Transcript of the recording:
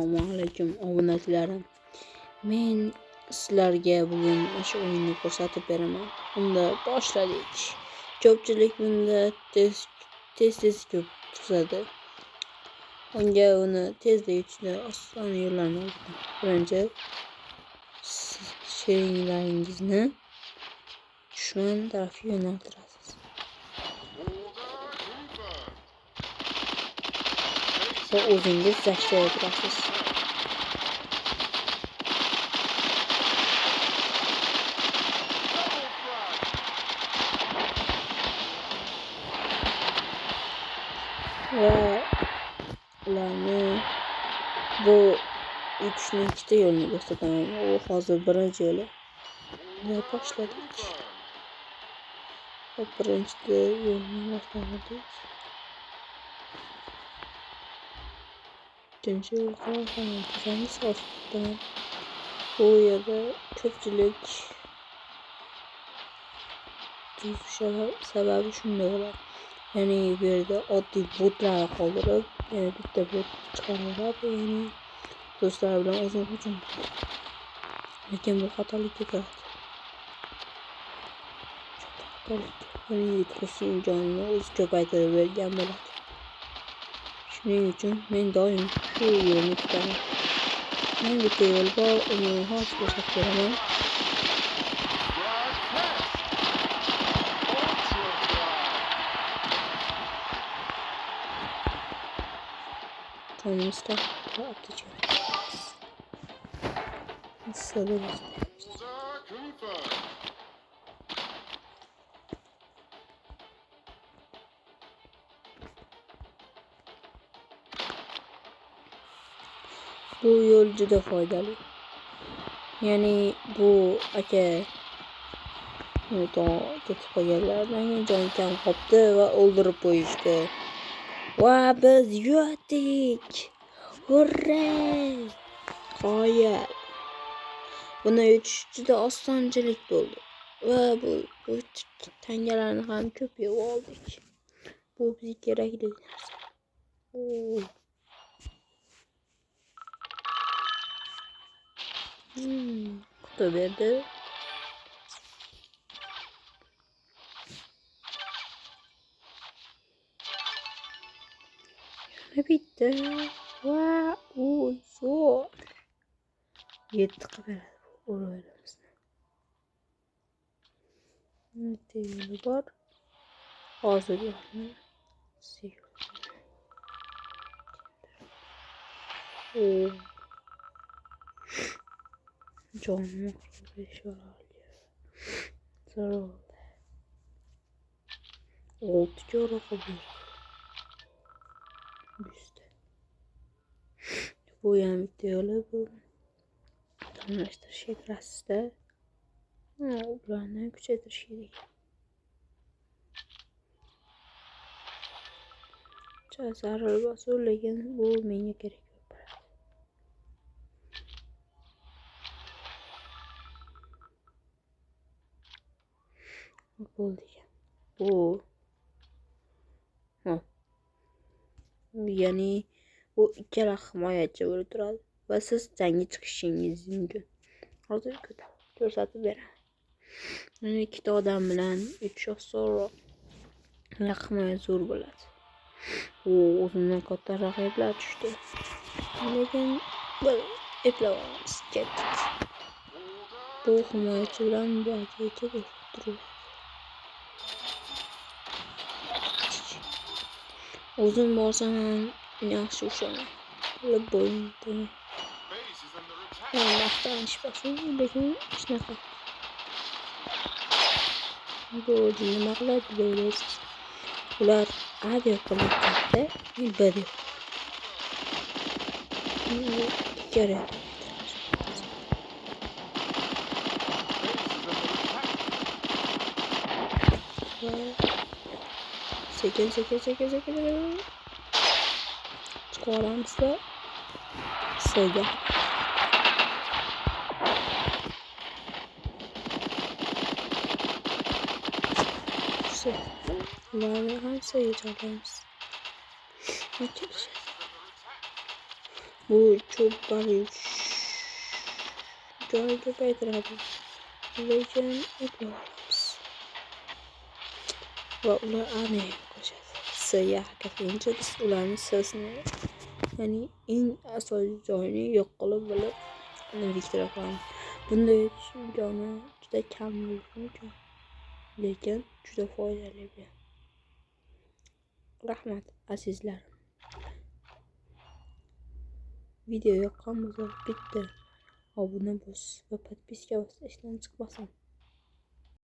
Assalomu alaykum obunachilarim. Men sizlarga bugun o'sha o'yinni ko'rsatib beraman. Unda boshladik. Ko'pchilik bunda tez ko'p tuzadi. Unga uni tezda yutishni oson yo'llarni aytaman. Birinchi, sheringlaringizni dushman tarafga yo'naltirasiz. Va o'zingiz zaxira turasiz. Va ularni bu yutishni ikkita yo'lni ko'rsataman. U hozir birinchi yo'li. Buni boshladik. Birinchi yo'lni boshladik. İkinci yol kalan savaştan bu yerda ko'pchilik sababi shunday bo'ladi. Ya'ni bu yerda oddiy botlarni qoldirib, bitta bot chiqarib, ya'ni do'stlar bilan o'zini hujum qiladi. Lekin bu xatolikka kiradi. Ya'ni yutqizishning jonini o'zi ko'paytirib bergan bo'ladi. Shuning uchun men doim shu yo'lni tutaman. Men bitta yo'l bor, uni hozir ko'rsatib beraman. Tanıştık. Atacağım. Sarılırız. Bu yo'l juda foydali. Ya'ni bu aka ketib qolganlardan jon kam qoldi va o'ldirib qo'yishdi. Va biz yutdik. Hurra! Qoyil. Buni yutish juda osonchilik bo'ldi. Va bu tangalarni ham ko'p yeb oldik. Bu bizga kerakli narsa. Kutu berdi. Yana bitti. Va zo'r. 7 qilib beradi bu o'yinimizni. Bitta yo'li bor. Hozir yo'lni Jonmu zarur. 6 kere kabul. Bu ham bitta yo'li bu. Tanlashtirish kirasizda. Ularni kuchaytirish kerak. Zarur bo'lsa, lekin bu menga kerak bo'ladi. Bo'ldi. Bu ya'ni bu ikkala himoyachi bo'lib turadi va siz jangga chiqishingiz mumkin. Hozir ko'rsatib beraman. Ya'ni ikkita odam bilan yutish osonroq. Himoya zo'r bo'ladi. O'zimdan katta raqiblar tushdi. Lekin bir eplab olamiz. Ketdik. Bu himoyachi bilan bu aka turibdi. O'zim borsam ham yaxshi ushonaman. Bo'ldi. Maqtanish basin, lekin hech naqa. Bu nima qiladi deysiz? Ular avio qilyapti, bir kerak. Sekin. Çıkaramızda sayı. Bunları hem sayacağız. Bu cho'plarni joy ko'paytiradi, lekin eplolamiz va ular aniq qo'shadi. S'ga harakat qilguncha biz ularni S'sini, ya'ni eng asosiy joyini yo'q qilib bo'lib Viktor qilamiz. Bunday imkoni juda kam bo'lishi mumkin, lekin juda foydali. Rahmat azizlar. Video yoqqan bo'lsa bitta obuna bos va podpiska bos, ishdan chiqmasin.